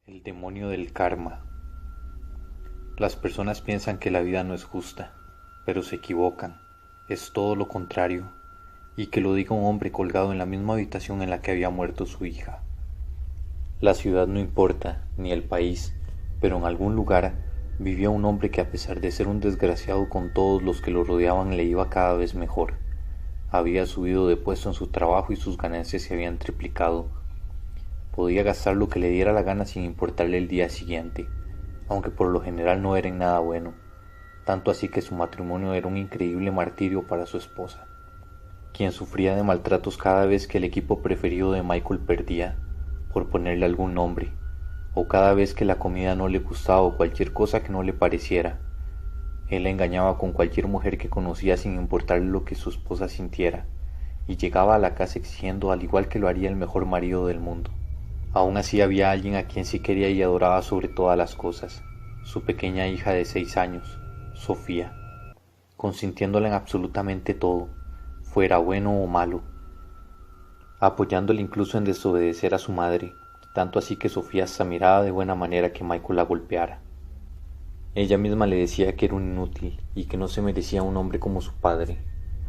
El demonio del karma. Las personas piensan que la vida no es justa, pero se equivocan. Es todo lo contrario, y que lo diga un hombre colgado en la misma habitación en la que había muerto su hija. La ciudad no importa, ni el país, pero en algún lugar vivía un hombre que, a pesar de ser un desgraciado con todos los que lo rodeaban, le iba cada vez mejor. Había subido de puesto en su trabajo y sus ganancias se habían triplicado. Podía gastar lo que le diera la gana sin importarle el día siguiente, aunque por lo general no era en nada bueno, tanto así que su matrimonio era un increíble martirio para su esposa, quien sufría de maltratos cada vez que el equipo preferido de Michael perdía, por ponerle algún nombre, o cada vez que la comida no le gustaba o cualquier cosa que no le pareciera. Él la engañaba con cualquier mujer que conocía sin importarle lo que su esposa sintiera, y llegaba a la casa exigiendo, al igual que lo haría el mejor marido del mundo. Aún así había alguien a quien sí quería y adoraba sobre todas las cosas, su pequeña hija de 6 años, Sofía, consintiéndola en absolutamente todo, fuera bueno o malo, apoyándola incluso en desobedecer a su madre, tanto así que Sofía hasta miraba de buena manera que Michael la golpeara. Ella misma le decía que era un inútil y que no se merecía un hombre como su padre.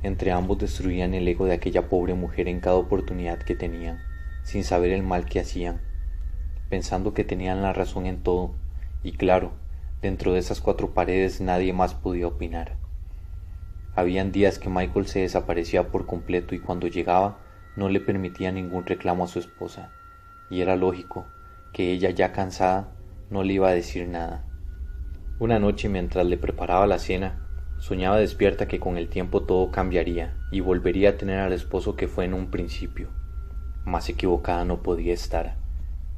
Entre ambos destruían el ego de aquella pobre mujer en cada oportunidad que tenían, sin saber el mal que hacían, pensando que tenían la razón en todo, y claro, dentro de esas 4 paredes nadie más podía opinar. Habían días que Michael se desaparecía por completo y cuando llegaba no le permitía ningún reclamo a su esposa, y era lógico que ella, ya cansada, no le iba a decir nada. Una noche, mientras le preparaba la cena, soñaba despierta que con el tiempo todo cambiaría y volvería a tener al esposo que fue en un principio. Más equivocada no podía estar,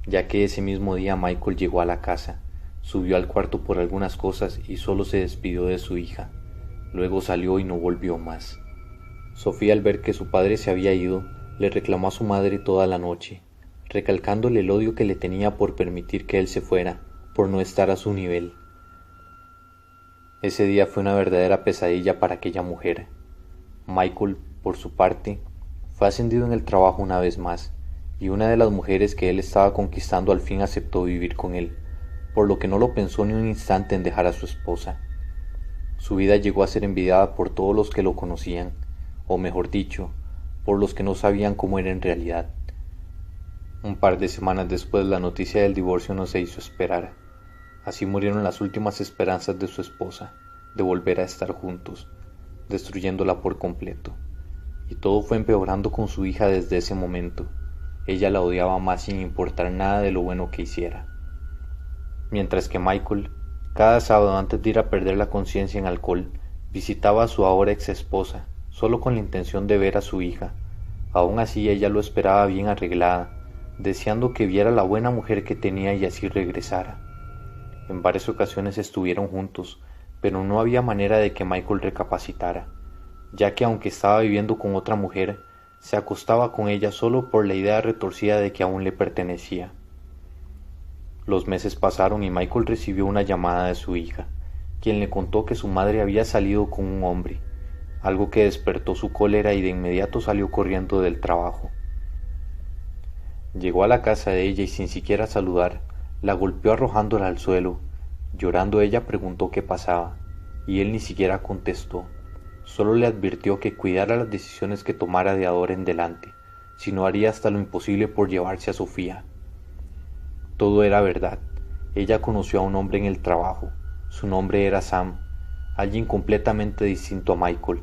ya que ese mismo día Michael llegó a la casa, subió al cuarto por algunas cosas y solo se despidió de su hija. Luego salió y no volvió más. Sofía, al ver que su padre se había ido, le reclamó a su madre toda la noche, recalcándole el odio que le tenía por permitir que él se fuera, por no estar a su nivel. Ese día fue una verdadera pesadilla para aquella mujer. Michael, por su parte, fue ascendido en el trabajo una vez más, y una de las mujeres que él estaba conquistando al fin aceptó vivir con él, por lo que no lo pensó ni un instante en dejar a su esposa. Su vida llegó a ser envidiada por todos los que lo conocían, o mejor dicho, por los que no sabían cómo era en realidad. Un par de semanas después, la noticia del divorcio no se hizo esperar. Así murieron las últimas esperanzas de su esposa, de volver a estar juntos, destruyéndola por completo. Y todo fue empeorando con su hija desde ese momento. Ella la odiaba más sin importar nada de lo bueno que hiciera. Mientras que Michael, cada sábado antes de ir a perder la conciencia en alcohol, visitaba a su ahora ex esposa, solo con la intención de ver a su hija. Aún así ella lo esperaba bien arreglada, deseando que viera la buena mujer que tenía y así regresara. En varias ocasiones estuvieron juntos, pero no había manera de que Michael recapacitara, ya que aunque estaba viviendo con otra mujer, se acostaba con ella solo por la idea retorcida de que aún le pertenecía. Los meses pasaron y Michael recibió una llamada de su hija, quien le contó que su madre había salido con un hombre, algo que despertó su cólera y de inmediato salió corriendo del trabajo. Llegó a la casa de ella y sin siquiera saludar, la golpeó arrojándola al suelo. Llorando ella preguntó qué pasaba, y él ni siquiera contestó. Solo le advirtió que cuidara las decisiones que tomara de ahora en adelante, si no haría hasta lo imposible por llevarse a Sofía. Todo era verdad. Ella conoció a un hombre en el trabajo. Su nombre era Sam, alguien completamente distinto a Michael.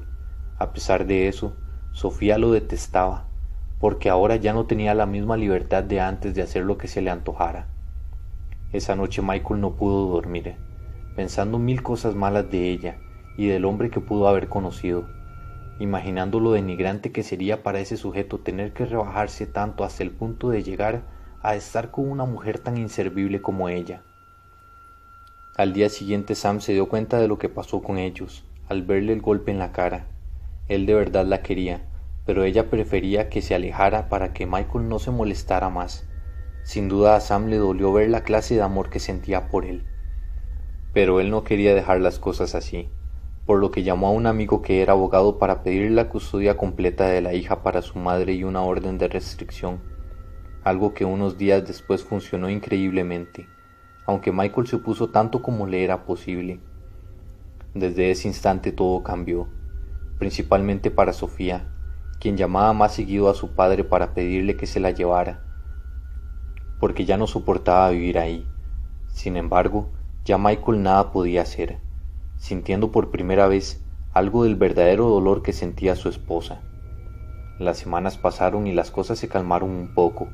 A pesar de eso, Sofía lo detestaba, porque ahora ya no tenía la misma libertad de antes de hacer lo que se le antojara. Esa noche Michael no pudo dormir, pensando 1000 cosas malas de ella y del hombre que pudo haber conocido, imaginando lo denigrante que sería para ese sujeto tener que rebajarse tanto hasta el punto de llegar a estar con una mujer tan inservible como ella. Al día siguiente Sam se dio cuenta de lo que pasó con ellos, al verle el golpe en la cara. Él de verdad la quería, pero ella prefería que se alejara para que Michael no se molestara más. Sin duda a Sam le dolió ver la clase de amor que sentía por él. Pero él no quería dejar las cosas así, por lo que llamó a un amigo que era abogado para pedir la custodia completa de la hija para su madre y una orden de restricción. algo que unos días después funcionó increíblemente, aunque Michael se opuso tanto como le era posible. Desde ese instante todo cambió, principalmente para Sofía, quien llamaba más seguido a su padre para pedirle que se la llevara, porque ya no soportaba vivir ahí. Sin embargo, ya Michael nada podía hacer, sintiendo por primera vez algo del verdadero dolor que sentía su esposa. Las semanas pasaron y las cosas se calmaron un poco,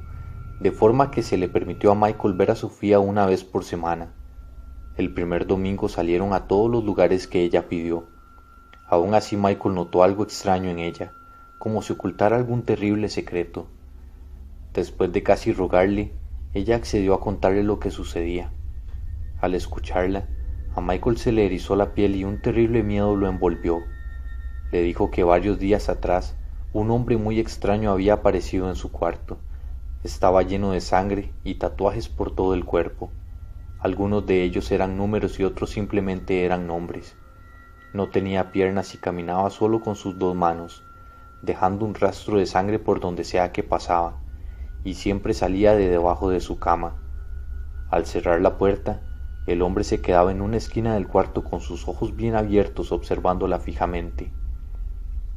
de forma que se le permitió a Michael ver a Sofía una vez por semana. El primer domingo salieron a todos los lugares que ella pidió. Aún así Michael notó algo extraño en ella, como si ocultara algún terrible secreto. Después de casi rogarle, ella accedió a contarle lo que sucedía. Al escucharla, a Michael se le erizó la piel y un terrible miedo lo envolvió. Le dijo que varios días atrás un hombre muy extraño había aparecido en su cuarto. Estaba lleno de sangre y tatuajes por todo el cuerpo. Algunos de ellos eran números y otros simplemente eran nombres. No tenía piernas y caminaba solo con sus 2 manos, dejando un rastro de sangre por donde sea que pasaba, y siempre salía de debajo de su cama. Al cerrar la puerta, el hombre se quedaba en una esquina del cuarto con sus ojos bien abiertos observándola fijamente.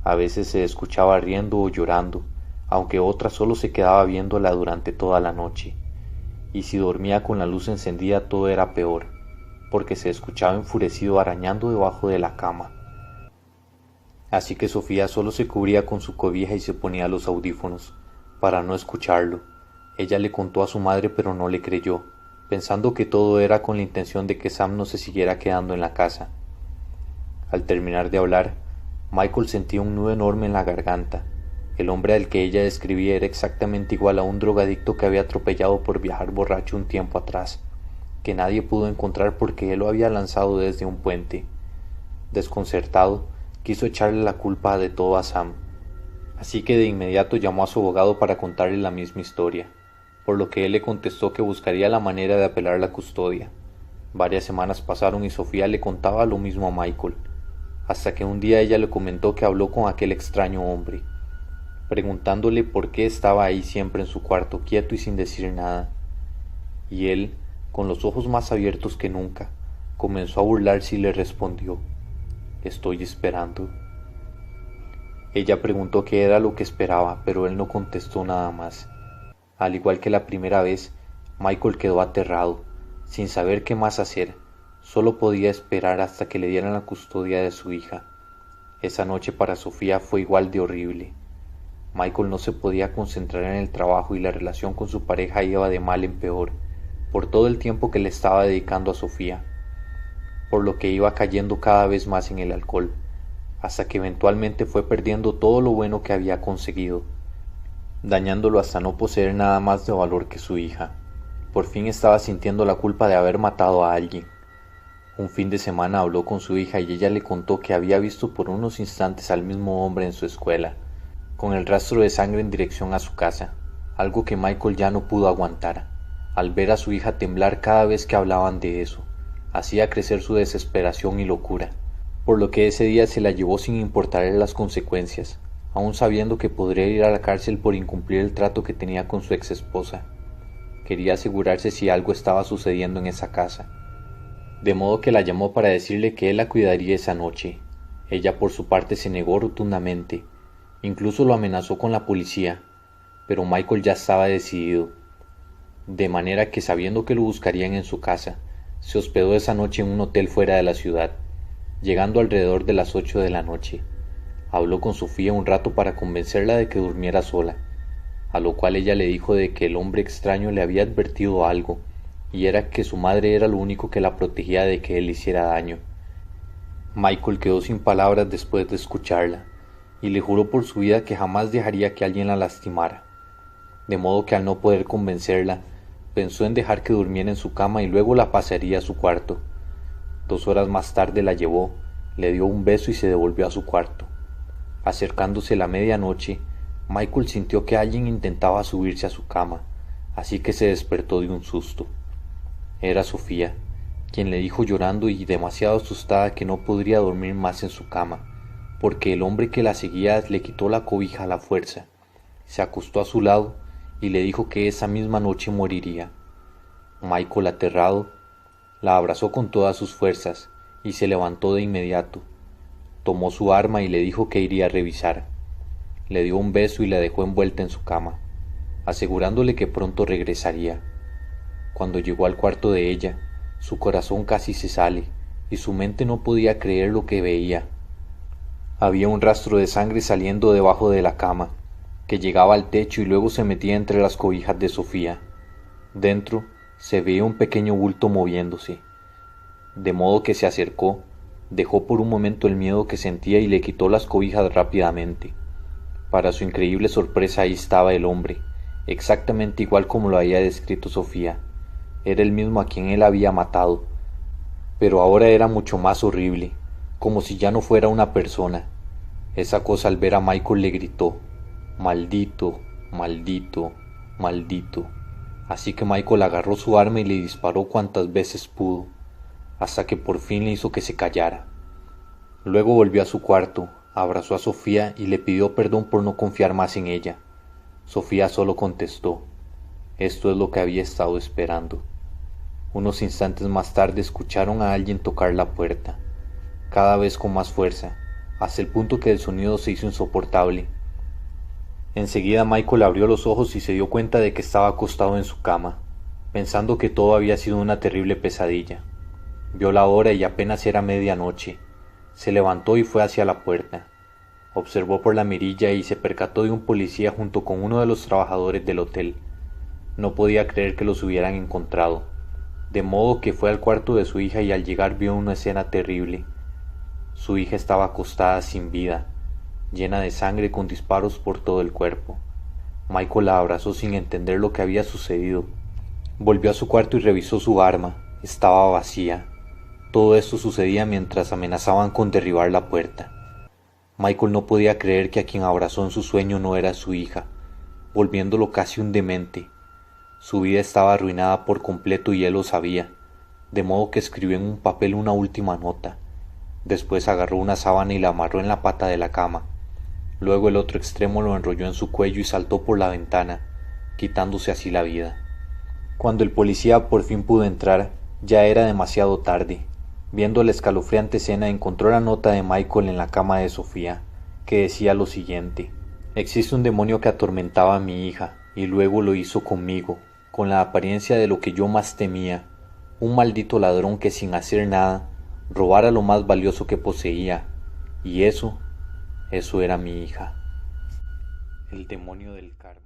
A veces se escuchaba riendo o llorando, aunque otras solo se quedaba viéndola durante toda la noche. Y si dormía con la luz encendida todo era peor, porque se escuchaba enfurecido arañando debajo de la cama. Así que Sofía solo se cubría con su cobija y se ponía los audífonos, para no escucharlo. Ella le contó a su madre pero no le creyó, pensando que todo era con la intención de que Sam no se siguiera quedando en la casa. Al terminar de hablar, Michael sentía un nudo enorme en la garganta. El hombre al que ella describía era exactamente igual a un drogadicto que había atropellado por viajar borracho un tiempo atrás, que nadie pudo encontrar porque él lo había lanzado desde un puente. Desconcertado, quiso echarle la culpa de todo a Sam, así que de inmediato llamó a su abogado para contarle la misma historia, por lo que él le contestó que buscaría la manera de apelar la custodia. Varias semanas pasaron y Sofía le contaba lo mismo a Michael, hasta que un día ella le comentó que habló con aquel extraño hombre, preguntándole por qué estaba ahí siempre en su cuarto quieto y sin decir nada. Y él, con los ojos más abiertos que nunca, comenzó a burlarse y le respondió: «Estoy esperando». Ella preguntó qué era lo que esperaba, pero él no contestó nada más. Al igual que la primera vez, Michael quedó aterrado, sin saber qué más hacer. Solo podía esperar hasta que le dieran la custodia de su hija. Esa noche para Sofía fue igual de horrible. Michael no se podía concentrar en el trabajo y la relación con su pareja iba de mal en peor, por todo el tiempo que le estaba dedicando a Sofía, por lo que iba cayendo cada vez más en el alcohol, hasta que eventualmente fue perdiendo todo lo bueno que había conseguido, dañándolo hasta no poseer nada más de valor que su hija. Por fin estaba sintiendo la culpa de haber matado a alguien. Un fin de semana habló con su hija y ella le contó que había visto por unos instantes al mismo hombre en su escuela, con el rastro de sangre en dirección a su casa, algo que Michael ya no pudo aguantar. Al ver a su hija temblar cada vez que hablaban de eso, hacía crecer su desesperación y locura, por lo que ese día se la llevó sin importarle las consecuencias, aun sabiendo que podría ir a la cárcel por incumplir el trato que tenía con su ex esposa. Quería asegurarse si algo estaba sucediendo en esa casa, de modo que la llamó para decirle que él la cuidaría esa noche. Ella por su parte se negó rotundamente, incluso lo amenazó con la policía, pero Michael ya estaba decidido, de manera que sabiendo que lo buscarían en su casa, se hospedó esa noche en un hotel fuera de la ciudad, llegando alrededor de las 8 de la noche. Habló con Sofía un rato para convencerla de que durmiera sola, a lo cual ella le dijo de que el hombre extraño le había advertido algo, y era que su madre era lo único que la protegía de que él hiciera daño. Michael quedó sin palabras después de escucharla, y le juró por su vida que jamás dejaría que alguien la lastimara, de modo que al no poder convencerla, pensó en dejar que durmiera en su cama y luego la pasaría a su cuarto. 2 horas más tarde la llevó, le dio un beso y se devolvió a su cuarto. Acercándose la medianoche, Michael sintió que alguien intentaba subirse a su cama, así que se despertó de un susto. Era Sofía, quien le dijo llorando y demasiado asustada que no podría dormir más en su cama, porque el hombre que la seguía le quitó la cobija a la fuerza, se acostó a su lado y le dijo que esa misma noche moriría. Michael, aterrado, la abrazó con todas sus fuerzas y se levantó de inmediato. Tomó su arma y le dijo que iría a revisar. Le dio un beso y la dejó envuelta en su cama, asegurándole que pronto regresaría. Cuando llegó al cuarto de ella, su corazón casi se sale y su mente no podía creer lo que veía. Había un rastro de sangre saliendo debajo de la cama, que llegaba al techo y luego se metía entre las cobijas de Sofía. Dentro se veía un pequeño bulto moviéndose, de modo que se acercó, dejó por un momento el miedo que sentía y le quitó las cobijas rápidamente. Para su increíble sorpresa, ahí estaba el hombre, exactamente igual como lo había descrito Sofía. Era el mismo a quien él había matado, pero ahora era mucho más horrible, como si ya no fuera una persona. Esa cosa, al ver a Michael, le gritó: «Maldito, maldito, maldito». Así que Michael agarró su arma y le disparó cuantas veces pudo, hasta que por fin le hizo que se callara. Luego volvió a su cuarto, abrazó a Sofía y le pidió perdón por no confiar más en ella. Sofía solo contestó: «Esto es lo que había estado esperando». Unos instantes más tarde escucharon a alguien tocar la puerta, cada vez con más fuerza, hasta el punto que el sonido se hizo insoportable. Enseguida Michael abrió los ojos y se dio cuenta de que estaba acostado en su cama, pensando que todo había sido una terrible pesadilla. Vio la hora y apenas era medianoche. Se levantó y fue hacia la puerta. Observó por la mirilla y se percató de un policía junto con uno de los trabajadores del hotel. No podía creer que los hubieran encontrado, de modo que fue al cuarto de su hija y al llegar vio una escena terrible. Su hija estaba acostada sin vida, llena de sangre con disparos por todo el cuerpo. Michael la abrazó sin entender lo que había sucedido. Volvió a su cuarto y revisó su arma. Estaba vacía. Todo esto sucedía mientras amenazaban con derribar la puerta. Michael no podía creer que a quien abrazó en su sueño no era su hija, volviéndolo casi un demente. Su vida estaba arruinada por completo y él lo sabía, de modo que escribió en un papel una última nota. Después agarró una sábana y la amarró en la pata de la cama. Luego el otro extremo lo enrolló en su cuello y saltó por la ventana, quitándose así la vida. Cuando el policía por fin pudo entrar, ya era demasiado tarde. Viendo la escalofriante escena, encontró la nota de Michael en la cama de Sofía, que decía lo siguiente: «Existe un demonio que atormentaba a mi hija, y luego lo hizo conmigo, con la apariencia de lo que yo más temía, un maldito ladrón que sin hacer nada, robara lo más valioso que poseía, y eso era mi hija». El demonio del karma.